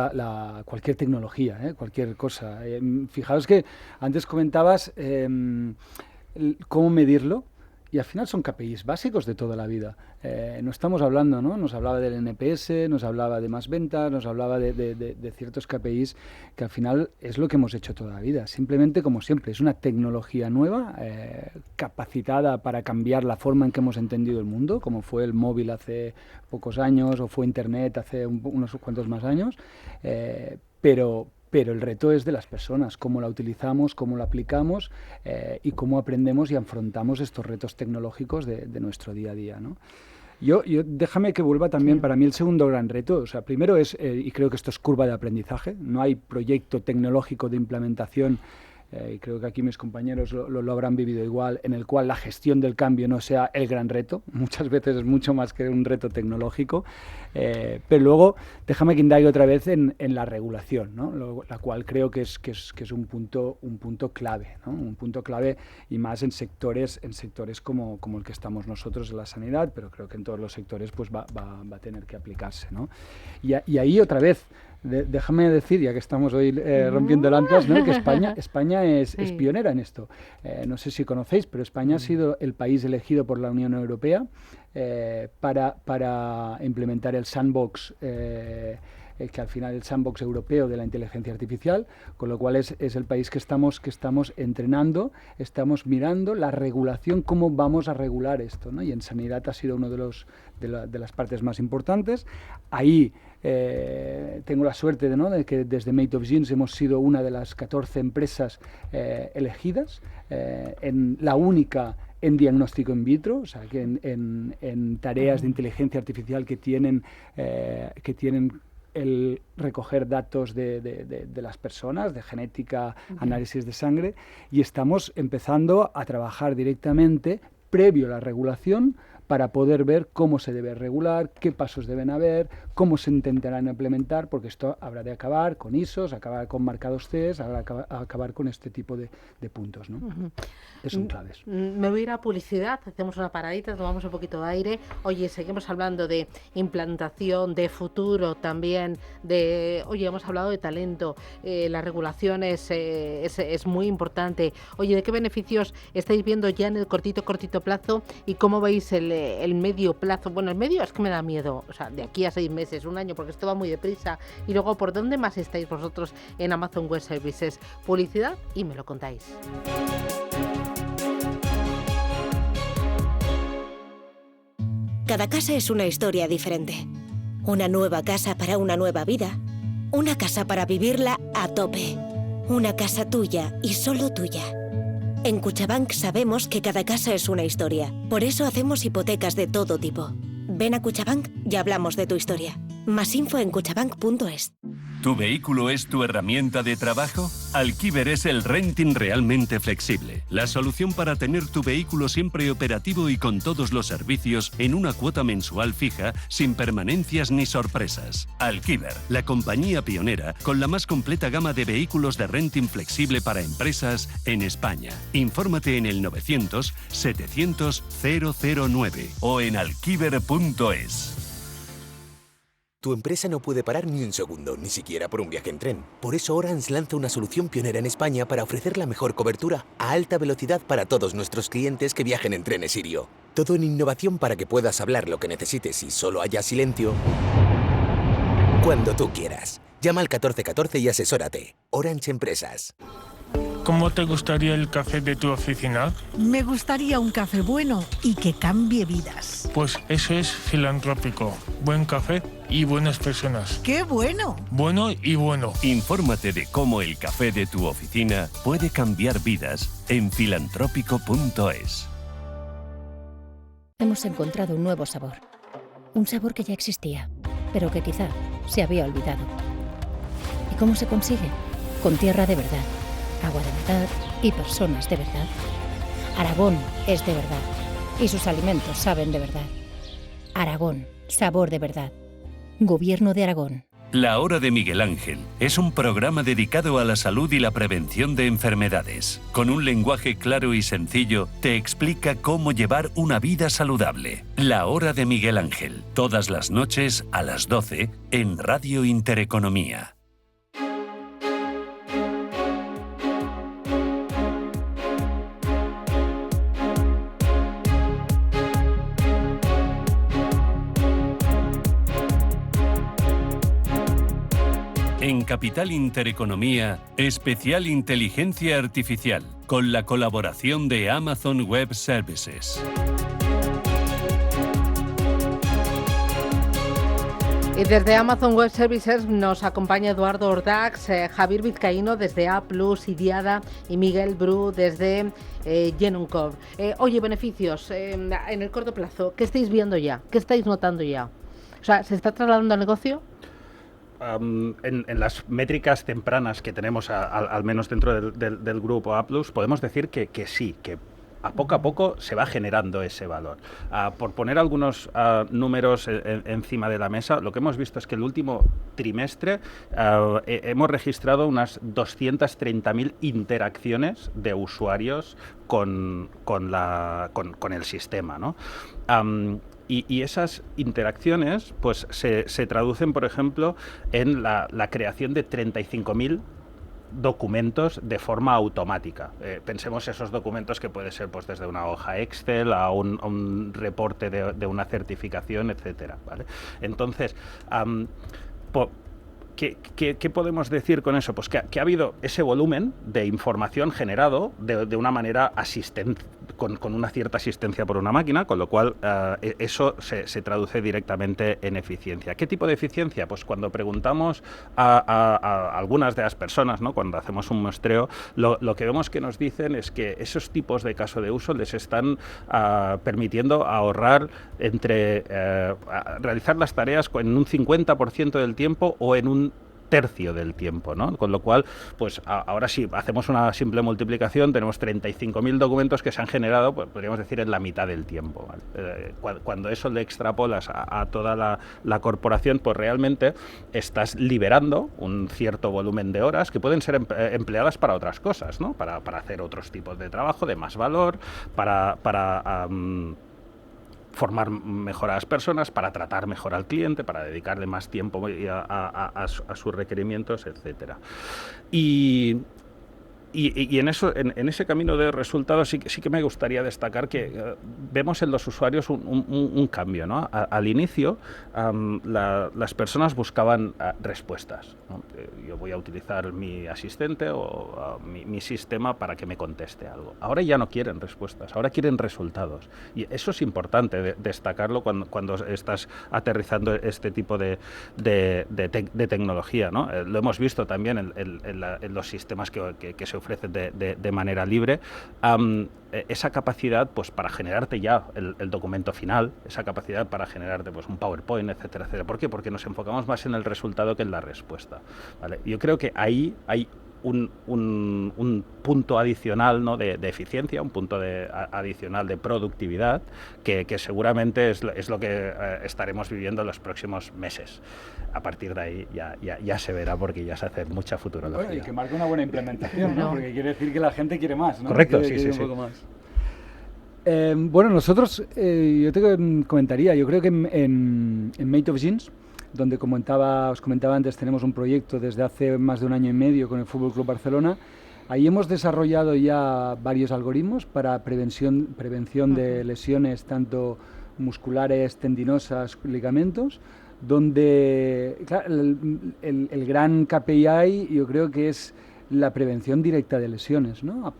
cualquier tecnología, cualquier cosa. Fijaos que antes comentabas cómo medirlo, y al final son KPIs básicos de toda la vida. No estamos hablando, ¿no? Nos hablaba del NPS, nos hablaba de más ventas, nos hablaba de ciertos KPIs que al final es lo que hemos hecho toda la vida. Simplemente, como siempre, es una tecnología nueva, capacitada para cambiar la forma en que hemos entendido el mundo, como fue el móvil hace pocos años o fue Internet hace unos cuantos más años, pero el reto es de las personas, cómo la utilizamos, cómo la aplicamos y cómo aprendemos y afrontamos estos retos tecnológicos de nuestro día a día, ¿no? Yo déjame que vuelva también, para mí el segundo gran reto, o sea, primero es, y creo que esto es curva de aprendizaje, no hay proyecto tecnológico de implementación, y creo que aquí mis compañeros lo habrán vivido igual, en el cual la gestión del cambio no sea el gran reto. Muchas veces es mucho más que un reto tecnológico, pero luego déjame que indague otra vez en la regulación, ¿no? La cual creo que es un punto clave, ¿no? Un punto clave, y más en sectores como el que estamos nosotros en la sanidad, pero creo que en todos los sectores pues va a tener que aplicarse, ¿no? Y ahí otra vez, déjame decir, ya que estamos hoy rompiendo lanzas, ¿no? Que España es pionera en esto. No sé si conocéis, pero España ha sido el país elegido por la Unión Europea para implementar el sandbox, que al final el sandbox europeo de la inteligencia artificial, con lo cual es el país que estamos entrenando, estamos mirando la regulación, cómo vamos a regular esto, ¿no? Y en sanidad ha sido uno de las partes más importantes. Ahí tengo la suerte de que desde Made of Genes hemos sido una de las 14 empresas elegidas, la única en diagnóstico in vitro, o sea, que en tareas de inteligencia artificial que tienen el recoger datos de las personas, de genética, análisis de sangre, y estamos empezando a trabajar directamente, previo a la regulación, para poder ver cómo se debe regular, qué pasos deben haber, cómo se intentarán implementar, porque esto habrá de acabar con ISOs, acabar con marcados CES, acabar con este tipo de puntos, ¿no? Que son claves. Me voy a ir a publicidad, hacemos una paradita, tomamos un poquito de aire. Oye, seguimos hablando de implantación, de futuro también, hemos hablado de talento, la regulación es muy importante. Oye, ¿de qué beneficios estáis viendo ya en el cortito plazo y cómo veis el medio plazo? Bueno, el medio es que me da miedo, o sea, de aquí a 6 meses, un año, porque esto va muy deprisa. Y luego, ¿por dónde más estáis vosotros en Amazon Web Services? Publicidad y me lo contáis. Cada casa es una historia diferente. Una nueva casa para una nueva vida. Una casa para vivirla a tope. Una casa tuya y solo tuya. En Cuchabank sabemos que cada casa es una historia. Por eso hacemos hipotecas de todo tipo. Ven a Cuchabank y hablamos de tu historia. Más info en cuchabank.es. ¿Tu vehículo es tu herramienta de trabajo? Alquiver es el renting realmente flexible. La solución para tener tu vehículo siempre operativo y con todos los servicios en una cuota mensual fija, sin permanencias ni sorpresas. Alquiver, la compañía pionera con la más completa gama de vehículos de renting flexible para empresas en España. Infórmate en el 900 700 009 o en alquiver.es. Tu empresa no puede parar ni un segundo, ni siquiera por un viaje en tren. Por eso Orange lanza una solución pionera en España para ofrecer la mejor cobertura a alta velocidad para todos nuestros clientes que viajen en trenes Sirio. Todo en innovación para que puedas hablar lo que necesites y solo haya silencio cuando tú quieras. Llama al 1414 y asesórate. Orange Empresas. ¿Cómo te gustaría el café de tu oficina? Me gustaría un café bueno y que cambie vidas. Pues eso es filantrópico. Buen café y buenas personas. ¡Qué bueno! Bueno y bueno. Infórmate de cómo el café de tu oficina puede cambiar vidas en filantrópico.es. Hemos encontrado un nuevo sabor. Un sabor que ya existía, pero que quizá se había olvidado. ¿Y cómo se consigue? Con tierra de verdad, agua de verdad y personas de verdad. Aragón es de verdad y sus alimentos saben de verdad. Aragón, sabor de verdad. Gobierno de Aragón. La Hora de Miguel Ángel es un programa dedicado a la salud y la prevención de enfermedades. Con un lenguaje claro y sencillo, te explica cómo llevar una vida saludable. La Hora de Miguel Ángel, todas las noches a las 12 en Radio Intereconomía. En Capital Intereconomía, especial inteligencia artificial, con la colaboración de Amazon Web Services. Y desde Amazon Web Services nos acompaña Eduardo Ordax, Javier Vizcaíno desde A+, Idiada y Miguel Bru desde Genuncov. Oye, beneficios en el corto plazo, ¿qué estáis viendo ya? ¿Qué estáis notando ya? O sea, ¿se está trasladando al negocio? En las métricas tempranas que tenemos, al menos dentro del grupo A+, podemos decir que sí, que a poco se va generando ese valor. Por poner algunos números encima de la mesa, lo que hemos visto es que el último trimestre hemos registrado unas 230.000 interacciones de usuarios con el sistema, ¿no? Y esas interacciones pues se traducen, por ejemplo, en la creación de 35.000 documentos de forma automática. Pensemos esos documentos que puede ser pues desde una hoja Excel a un reporte de una certificación, etcétera, ¿vale? Entonces, ¿qué podemos decir con eso? Pues que ha habido ese volumen de información generado de una manera con una cierta asistencia por una máquina, con lo cual eso se traduce directamente en eficiencia. ¿Qué tipo de eficiencia? Pues cuando preguntamos a algunas de las personas, ¿no? Cuando hacemos un muestreo, lo que vemos que nos dicen es que esos tipos de caso de uso les están permitiendo ahorrar realizar las tareas en un 50% del tiempo o en un tercio del tiempo, ¿no? Con lo cual, pues ahora sí, hacemos una simple multiplicación, tenemos 35.000 documentos que se han generado, pues podríamos decir en la mitad del tiempo, ¿vale? Cuando eso le extrapolas a toda la corporación, pues realmente estás liberando un cierto volumen de horas que pueden ser empleadas para otras cosas, ¿no? Para hacer otros tipos de trabajo de más valor, para formar mejor a las personas, para tratar mejor al cliente, para dedicarle más tiempo a sus requerimientos, etcétera. Y Y en ese camino de resultados sí que me gustaría destacar que vemos en los usuarios un cambio, ¿no? Al inicio las personas buscaban respuestas, ¿no? Yo voy a utilizar mi asistente o mi sistema para que me conteste algo. Ahora ya no quieren respuestas, ahora quieren resultados. Y eso es importante destacarlo cuando estás aterrizando este tipo de tecnología, ¿no? Lo hemos visto también en los sistemas que se ofrecen de manera libre, esa capacidad pues para generarte ya el documento final, esa capacidad para generarte pues un PowerPoint, etcétera, etcétera. ¿Por qué? Porque nos enfocamos más en el resultado que en la respuesta, ¿vale? Yo creo que ahí hay un punto adicional, ¿no? de eficiencia, un punto adicional de productividad que seguramente es lo que estaremos viviendo en los próximos meses. A partir de ahí ya se verá, porque ya se hace mucha futurología. Bueno, y que marca una buena implementación, ¿no? Porque quiere decir que la gente quiere más, ¿no? Correcto, quiere sí. Un poco más. Bueno, nosotros, yo te comentaría, yo creo que en Made of Jeans, donde os comentaba antes, tenemos un proyecto desde hace más de 1 año y medio con el Fútbol Club Barcelona. Ahí hemos desarrollado ya varios algoritmos para prevención de lesiones, tanto musculares, tendinosas, ligamentos, donde claro, el gran KPI yo creo que es la prevención directa de lesiones, ¿no?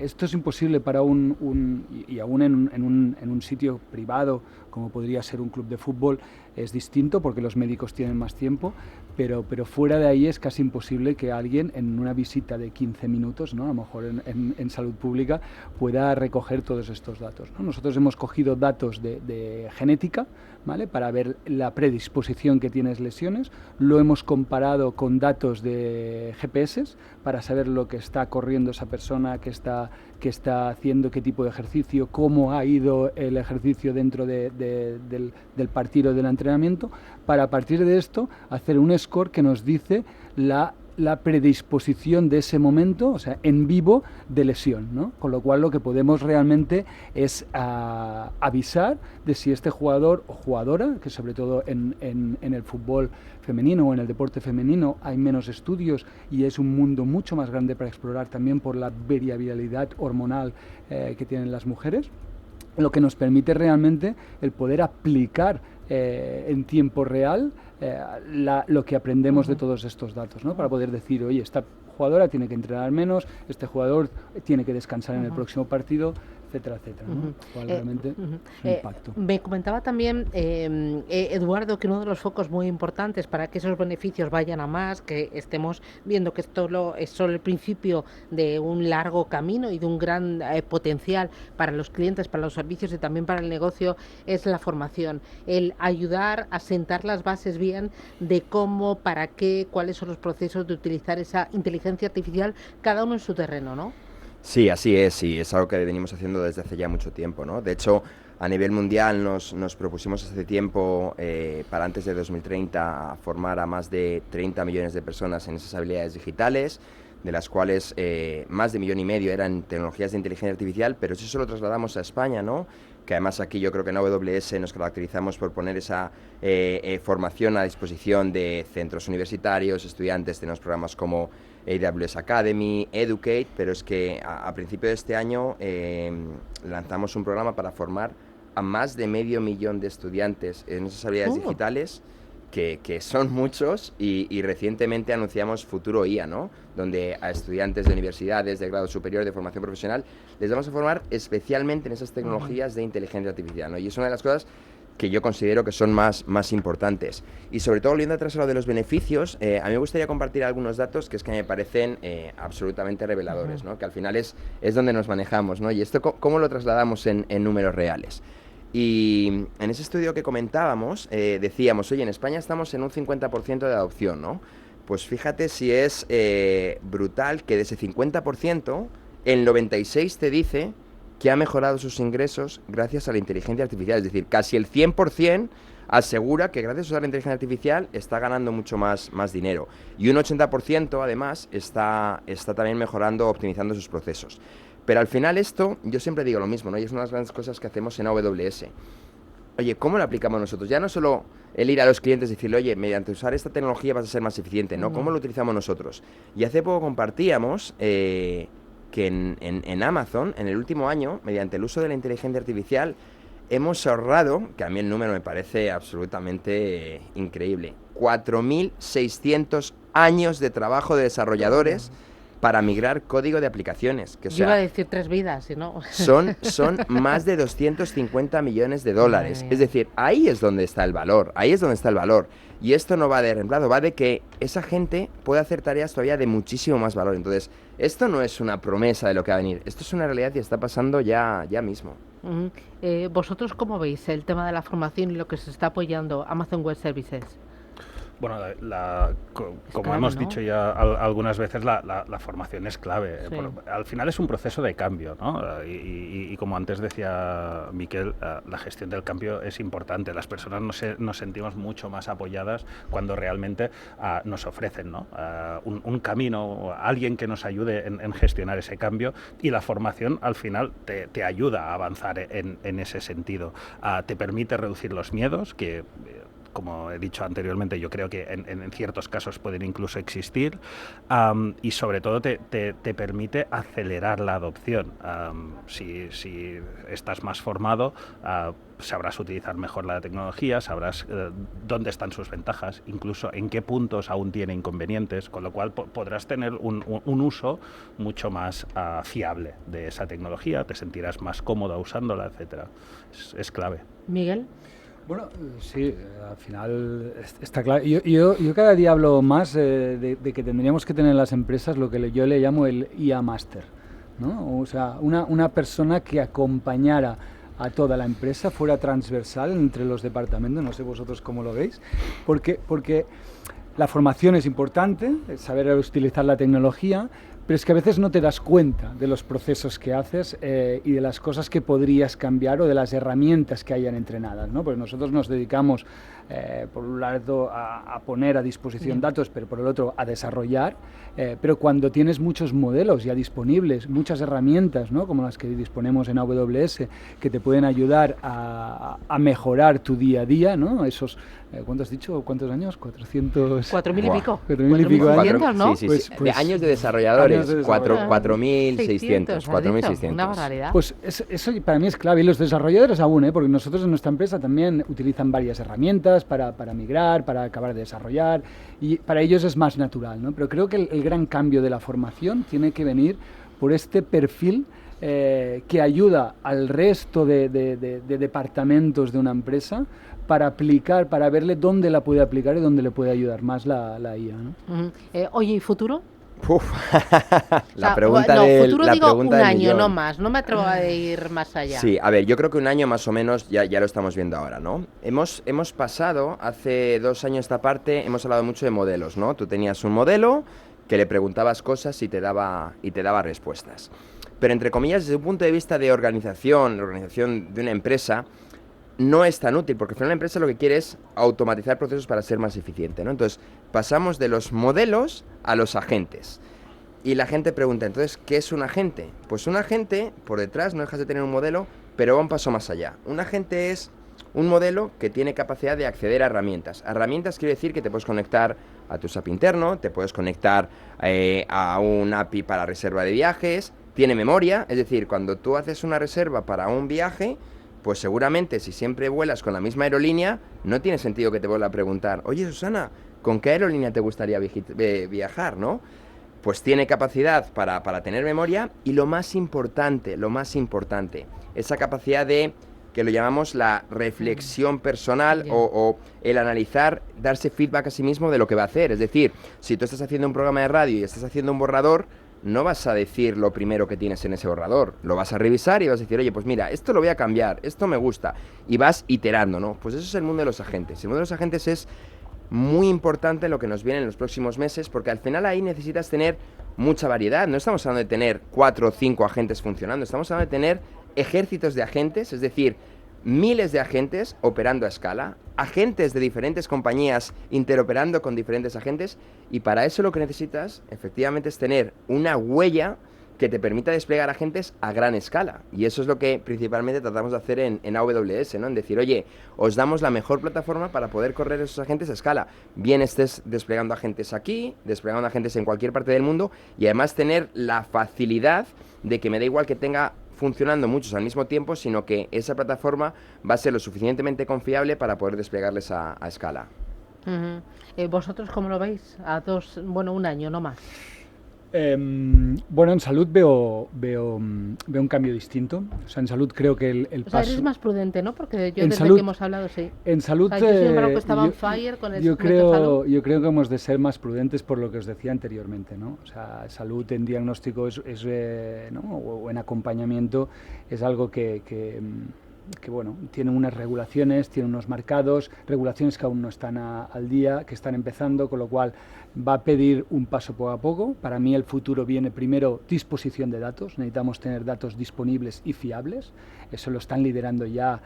Esto es imposible para y aún en un sitio privado como podría ser un club de fútbol es distinto porque los médicos tienen más tiempo, pero fuera de ahí es casi imposible que alguien en una visita de 15 minutos, ¿no? A lo mejor en salud pública, pueda recoger todos estos datos, ¿no? Nosotros hemos cogido datos de genética, ¿vale? Para ver la predisposición que tienes lesiones, lo hemos comparado con datos de GPS para saber lo que está corriendo esa persona, qué está haciendo, qué tipo de ejercicio, cómo ha ido el ejercicio dentro del partido, del entrenamiento, para a partir de esto hacer un score que nos dice la predisposición de ese momento, o sea, en vivo, de lesión, ¿no? Con lo cual lo que podemos realmente es avisar de si este jugador o jugadora, que sobre todo en el fútbol femenino o en el deporte femenino hay menos estudios y es un mundo mucho más grande para explorar también por la variabilidad hormonal que tienen las mujeres, lo que nos permite realmente el poder aplicar en tiempo real lo que aprendemos de todos estos datos, ¿no? Para poder decir, oye, esta jugadora tiene que entrenar menos, este jugador tiene que descansar en el próximo partido, etcétera, etcétera, ¿no? Cual realmente impacto. Me comentaba también Eduardo que uno de los focos muy importantes para que esos beneficios vayan a más, que estemos viendo que esto es solo el principio de un largo camino y de un gran potencial para los clientes, para los servicios y también para el negocio, es la formación, el ayudar a sentar las bases bien de cómo, para qué, cuáles son los procesos de utilizar esa inteligencia artificial, cada uno en su terreno, ¿no? Sí, así es, y es algo que venimos haciendo desde hace ya mucho tiempo, ¿no? De hecho, a nivel mundial nos propusimos hace tiempo, para antes de 2030, formar a más de 30 millones de personas en esas habilidades digitales, de las cuales más de 1,5 millones eran tecnologías de inteligencia artificial, pero si eso lo trasladamos a España, ¿no? Que además aquí yo creo que en AWS nos caracterizamos por poner esa formación a disposición de centros universitarios, estudiantes, tenemos programas como AWS Academy, Educate, pero es que a principio de este año lanzamos un programa para formar a más de 500,000 de estudiantes en esas habilidades digitales, que son muchos, y recientemente anunciamos Futuro IA, ¿no? Donde a estudiantes de universidades, de grado superior, de formación profesional, les vamos a formar especialmente en esas tecnologías de inteligencia artificial, ¿no? Y es una de las cosas que yo considero que son más importantes. Y sobre todo, volviendo atrás a lo de los beneficios, a mí me gustaría compartir algunos datos que me parecen absolutamente reveladores, ¿no? Que al final es donde nos manejamos, ¿no? Y esto, ¿cómo lo trasladamos en números reales? Y en ese estudio que comentábamos, decíamos, oye, en España estamos en un 50% de adopción, ¿no? Pues fíjate si es brutal que de ese 50%, el 96% te dice que ha mejorado sus ingresos gracias a la inteligencia artificial. Es decir, casi el 100% asegura que gracias a la inteligencia artificial está ganando mucho más dinero. Y un 80% además está también mejorando, optimizando sus procesos. Pero al final esto, yo siempre digo lo mismo, ¿no? Y es una de las grandes cosas que hacemos en AWS. oye, ¿cómo lo aplicamos nosotros? Ya no solo el ir a los clientes y decirle, oye, mediante usar esta tecnología vas a ser más eficiente, ¿no? ¿Cómo lo utilizamos nosotros? Y hace poco compartíamos que en Amazon, en el último año, mediante el uso de la inteligencia artificial, hemos ahorrado, que a mí el número me parece absolutamente increíble, 4.600 años de trabajo de desarrolladores para migrar código de aplicaciones. Que, o sea, yo iba a decir 3 vidas, si no. Son más de 250 millones de dólares. Es decir, ahí es donde está el valor, Y esto no va de reemplazo, va de que esa gente puede hacer tareas todavía de muchísimo más valor. Entonces, esto no es una promesa de lo que va a venir, esto es una realidad y está pasando ya mismo. ¿Vosotros cómo veis el tema de la formación y lo que se está apoyando Amazon Web Services? Bueno, como clave, hemos ¿no? dicho ya algunas veces, la formación es clave. Sí. Al final es un proceso de cambio, ¿no? Y como antes decía Miquel, la gestión del cambio es importante. Las personas nos sentimos mucho más apoyadas cuando realmente nos ofrecen, ¿no? Un camino, alguien que nos ayude en gestionar ese cambio, y la formación al final te ayuda a avanzar en ese sentido. Te permite reducir los miedos que... como he dicho anteriormente, yo creo que en ciertos casos pueden incluso existir, y sobre todo te permite acelerar la adopción. Si estás más formado, sabrás utilizar mejor la tecnología, sabrás dónde están sus ventajas, incluso en qué puntos aún tiene inconvenientes, con lo cual podrás tener un uso mucho más fiable de esa tecnología, te sentirás más cómoda usándola, etcétera. Es clave. Miguel. Bueno, sí, al final está claro. Yo cada día hablo más de que tendríamos que tener en las empresas lo que yo le llamo el IA Master, ¿no? O sea, una persona que acompañara a toda la empresa, fuera transversal entre los departamentos, no sé vosotros cómo lo veis, porque la formación es importante, saber utilizar la tecnología, pero es que a veces no te das cuenta de los procesos que haces y de las cosas que podrías cambiar o de las herramientas que hayan entrenadas, ¿no? Porque nosotros nos dedicamos, por un lado, a poner a disposición datos, pero por el otro, a desarrollar. Pero cuando tienes muchos modelos ya disponibles, muchas herramientas, ¿no? Como las que disponemos en AWS, que te pueden ayudar a mejorar tu día a día, ¿no? Esos, ¿cuánto has dicho? ¿Cuántos años? 400... 4.000 y pico. 4.000 y pico años, ¿no? Sí, Pues, de años de desarrolladores, 4.600. 4.600. Una barbaridad. Pues eso para mí es clave. Y los desarrolladores aún, porque nosotros en nuestra empresa también utilizan varias herramientas para migrar, para acabar de desarrollar, y para ellos es más natural, ¿no? Pero creo que el gran cambio de la formación tiene que venir por este perfil que ayuda al resto de departamentos de una empresa para aplicar, para verle dónde la puede aplicar y dónde le puede ayudar más la IA, ¿no? Oye, ¿y futuro? La pregunta futuro la digo pregunta un del año, millón. no más. No me atrevo a ir más allá. Sí, a ver, yo creo que un año más o menos ya lo estamos viendo ahora, ¿no? Hemos pasado, hace 2 años esta parte, hemos hablado mucho de modelos, ¿no? Tú tenías un modelo que le preguntabas cosas y te daba respuestas. Pero entre comillas, desde un punto de vista de organización de una empresa, no es tan útil, porque al final la empresa lo que quiere es automatizar procesos para ser más eficiente, ¿no? Entonces, pasamos de los modelos a los agentes. Y la gente pregunta, entonces, ¿qué es un agente? Pues un agente, por detrás, no dejas de tener un modelo, pero va un paso más allá. Un agente es un modelo que tiene capacidad de acceder a herramientas. Herramientas quiere decir que te puedes conectar a tu SAP interno, te puedes conectar a un API para reserva de viajes, tiene memoria, es decir, cuando tú haces una reserva para un viaje, pues seguramente si siempre vuelas con la misma aerolínea, no tiene sentido que te vuelva a preguntar, oye Susana, ¿con qué aerolínea te gustaría viajar, no? Pues tiene capacidad para tener memoria y lo más importante, esa capacidad de, que lo llamamos la reflexión personal o el analizar, darse feedback a sí mismo de lo que va a hacer. Es decir, si tú estás haciendo un programa de radio y estás haciendo un borrador, no vas a decir lo primero que tienes en ese borrador, lo vas a revisar y vas a decir, oye, pues mira, esto lo voy a cambiar, esto me gusta, y vas iterando, ¿no? Pues eso es el mundo de los agentes. El mundo de los agentes es muy importante lo que nos viene en los próximos meses, porque al final ahí necesitas tener mucha variedad. No estamos hablando de tener 4 o 5 agentes funcionando, estamos hablando de tener ejércitos de agentes, es decir, miles de agentes operando a escala, agentes de diferentes compañías interoperando con diferentes agentes, y para eso lo que necesitas efectivamente es tener una huella que te permita desplegar agentes a gran escala. Y eso es lo que principalmente tratamos de hacer en AWS, ¿no? En decir, oye, os damos la mejor plataforma para poder correr esos agentes a escala. Bien estés desplegando agentes aquí, desplegando agentes en cualquier parte del mundo, y además tener la facilidad de que me da igual que tenga funcionando muchos al mismo tiempo, sino que esa plataforma va a ser lo suficientemente confiable para poder desplegarles a escala. ¿Vosotros cómo lo veis? Un año, no más. Bueno, en salud veo un cambio distinto. O sea, en salud creo que el paso... eres más prudente, ¿no? Porque yo desde salud, que hemos hablado, sí. En salud... yo sin embargo, que estaba on fire con el yo salud. creo que hemos de ser más prudentes por lo que os decía anteriormente, ¿no? O sea, salud en diagnóstico ¿no? o en acompañamiento es algo que bueno, tiene unas regulaciones, tiene unos marcados, regulaciones que aún no están al día, que están empezando, con lo cual va a pedir un paso poco a poco. Para mí el futuro viene primero disposición de datos, necesitamos tener datos disponibles y fiables, eso lo están liderando ya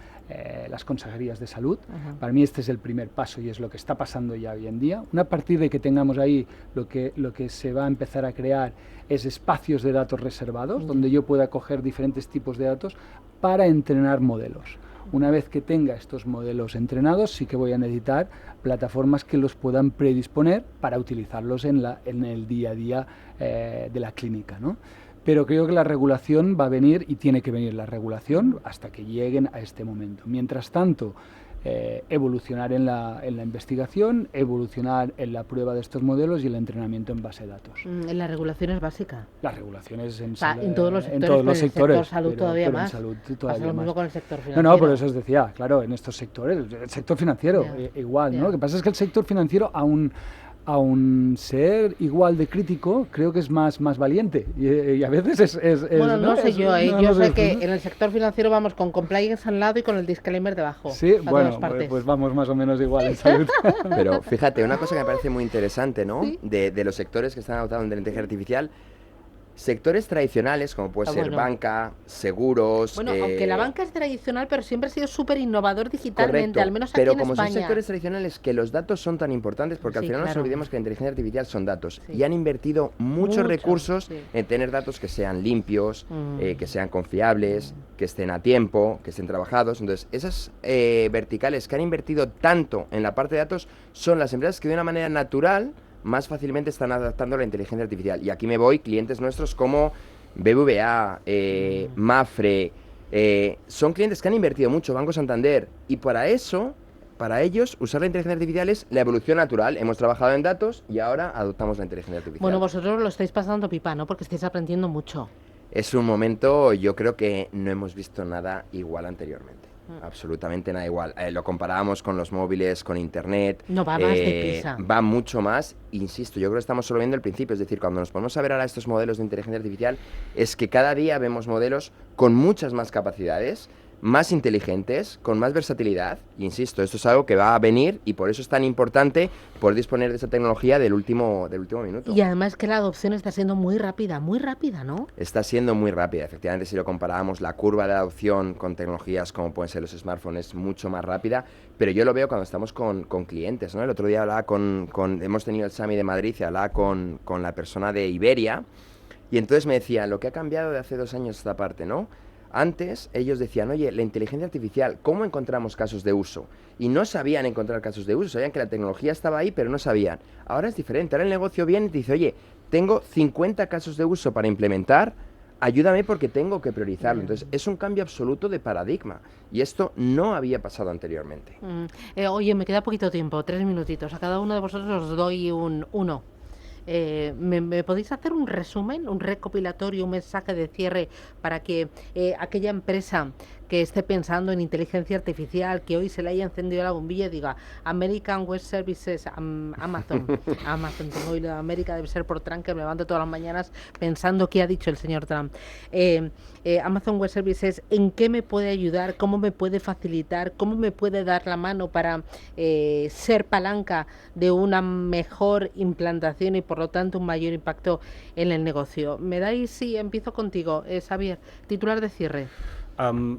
las consejerías de salud. Para mí este es el primer paso y es lo que está pasando ya hoy en día. A partir de que tengamos ahí lo que se va a empezar a crear es espacios de datos reservados, donde yo pueda coger diferentes tipos de datos para entrenar modelos. Una vez que tenga estos modelos entrenados, sí que voy a necesitar plataformas que los puedan predisponer para utilizarlos en el día a día de la clínica, ¿no? Pero creo que la regulación va a venir, y tiene que venir la regulación hasta que lleguen a este momento. Mientras tanto, evolucionar en la investigación, evolucionar en la prueba de estos modelos y el entrenamiento en base de datos. ¿La regulación es básica? La regulación es en todos los sectores, en todos los sectores, el sector salud todavía más. En salud todavía lo más. mismo con el sector financiero. No, por eso os decía, claro, en estos sectores, el sector financiero igual, ¿no? Lo que pasa es que el sector financiero aún ser igual de crítico, creo que es más valiente y a veces bueno, no sé yo, yo sé que ¿no? En el sector financiero vamos con compliance al lado y con el disclaimer debajo. Sí, bueno, pues vamos más o menos igual en salud. Pero fíjate, una cosa que me parece muy interesante, ¿no? ¿Sí? De los sectores que están adoptando de la inteligencia artificial, sectores tradicionales, como puede ser banca, seguros... Bueno, aunque la banca es tradicional, pero siempre ha sido súper innovador digitalmente, correcto, al menos aquí pero en España. Pero como son sectores tradicionales, que los datos son tan importantes, porque al final no nos olvidemos que la inteligencia artificial son datos, y han invertido muchos recursos en tener datos que sean limpios, que sean confiables, que estén a tiempo, que estén trabajados. Entonces, esas verticales que han invertido tanto en la parte de datos son las empresas que de una manera natural más fácilmente están adaptando a la inteligencia artificial. Y aquí me voy, clientes nuestros como BBVA, Mafre, son clientes que han invertido mucho, Banco Santander, y para ellos, usar la inteligencia artificial es la evolución natural. Hemos trabajado en datos y ahora adoptamos la inteligencia artificial. Bueno, vosotros lo estáis pasando pipa, ¿no? Porque estáis aprendiendo mucho. Es un momento, yo creo que no hemos visto nada igual anteriormente. Absolutamente nada igual. Lo comparábamos con los móviles, con internet. No, va más deprisa. Va mucho más. Insisto, yo creo que estamos solo viendo el principio. Es decir, cuando nos ponemos a ver ahora estos modelos de inteligencia artificial, es que cada día vemos modelos con muchas más capacidades, más inteligentes, con más versatilidad. Y insisto, esto es algo que va a venir y por eso es tan importante poder disponer de esa tecnología del último minuto. Y además que la adopción está siendo muy rápida, ¿no? Está siendo muy rápida. Efectivamente, si lo comparamos, la curva de adopción con tecnologías como pueden ser los smartphones es mucho más rápida, pero yo lo veo cuando estamos con clientes, ¿no? El otro día hablaba hemos tenido el Summit de Madrid y hablaba con la persona de Iberia, y entonces me decían, lo que ha cambiado de hace 2 años esta parte, ¿no? Antes ellos decían, oye, la inteligencia artificial, ¿cómo encontramos casos de uso? Y no sabían encontrar casos de uso, sabían que la tecnología estaba ahí, pero no sabían. Ahora es diferente, ahora el negocio viene y te dice, oye, tengo 50 casos de uso para implementar, ayúdame porque tengo que priorizarlo. Entonces es un cambio absoluto de paradigma y esto no había pasado anteriormente. Oye, me queda poquito tiempo, 3 minutitos, a cada uno de vosotros os doy uno. ¿Me podéis hacer un resumen, un recopilatorio, un mensaje de cierre para que aquella empresa que esté pensando en inteligencia artificial, que hoy se le haya encendido la bombilla y diga American Web Services, Amazon, tengo hoy la América, debe ser por Trump, que me levanto todas las mañanas pensando qué ha dicho el señor Trump. Amazon Web Services, ¿en qué me puede ayudar? ¿Cómo me puede facilitar? ¿Cómo me puede dar la mano para ser palanca de una mejor implantación y por lo tanto un mayor impacto en el negocio? ¿Me dais? Sí, empiezo contigo, Xavier, titular de cierre.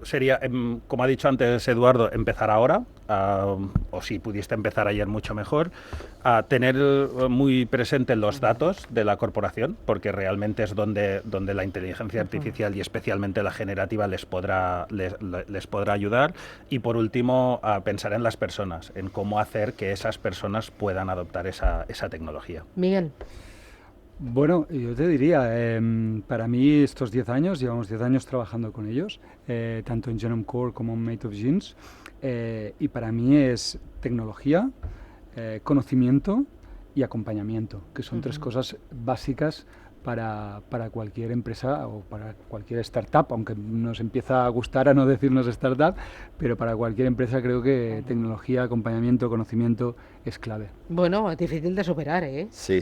Sería, como ha dicho antes Eduardo, empezar ahora, o si pudiste empezar ayer mucho mejor, tener muy presente los datos de la corporación, porque realmente es donde la inteligencia artificial y especialmente la generativa les podrá ayudar. Y por último, pensar en las personas, en cómo hacer que esas personas puedan adoptar esa tecnología. Miguel. Bueno, yo te diría, para mí estos 10 años, llevamos 10 años trabajando con ellos, tanto en Genome Core como en Made of Genes, y para mí es tecnología, conocimiento y acompañamiento, que son tres cosas básicas para cualquier empresa o para cualquier startup, aunque nos empieza a gustar a no decirnos startup, pero para cualquier empresa creo que tecnología, acompañamiento, conocimiento es clave. Bueno, es difícil de superar, ¿eh? Sí.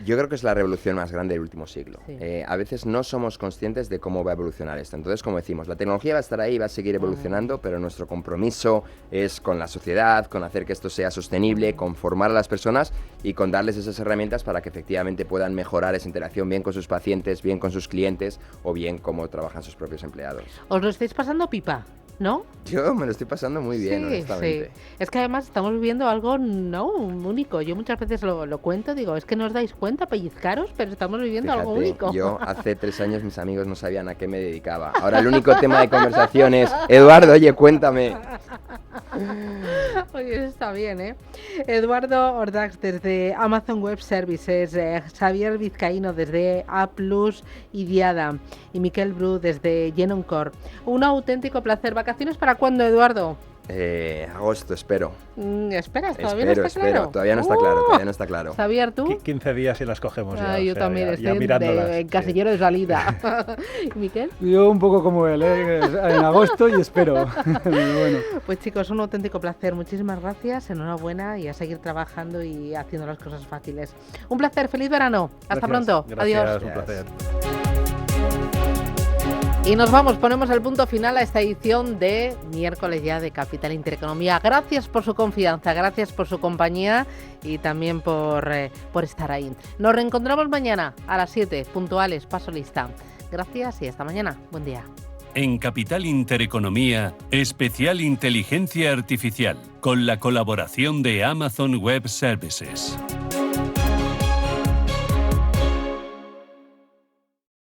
Yo creo que es la revolución más grande del último siglo. Sí. A veces no somos conscientes de cómo va a evolucionar esto. Entonces, como decimos, la tecnología va a estar ahí, va a seguir evolucionando, pero nuestro compromiso es con la sociedad, con hacer que esto sea sostenible, con formar a las personas y con darles esas herramientas para que efectivamente puedan mejorar esa interacción bien con sus pacientes, bien con sus clientes o bien cómo trabajan sus propios empleados. Os lo estáis pasando pipa, ¿no? Yo me lo estoy pasando muy bien, honestamente. Sí. Es que además estamos viviendo algo único. Yo muchas veces lo cuento, digo, es que no os dais cuenta, pellizcaros, pero estamos viviendo algo único. Yo hace 3 años mis amigos no sabían a qué me dedicaba. Ahora el único tema de conversación es, Eduardo, oye, cuéntame. Oye, eso está bien, ¿eh? Eduardo Ordax desde Amazon Web Services, Xavier Vizcaíno desde A+ y Diada y Miquel Bru desde Genome Core. Un auténtico placer. ¿Vacaciones para cuándo, Eduardo? Agosto, espero. ¿Esperas? ¿Todavía no está claro? Espero. Todavía no está claro. ¿Xavier, tú? 15 días y las cogemos ya. Yo también estoy en casillero de salida. ¿Miquel? Yo un poco como él, en agosto y espero. Bueno. Pues chicos, un auténtico placer. Muchísimas gracias, enhorabuena y a seguir trabajando y haciendo las cosas fáciles. Un placer, feliz verano. Hasta pronto. Gracias, Adiós. Un placer. Y nos vamos, ponemos el punto final a esta edición de miércoles ya de Capital Intereconomía. Gracias por su confianza, gracias por su compañía y también por estar ahí. Nos reencontramos mañana a las 7, puntuales, paso lista. Gracias y hasta mañana. Buen día. En Capital Intereconomía, especial inteligencia artificial, con la colaboración de Amazon Web Services.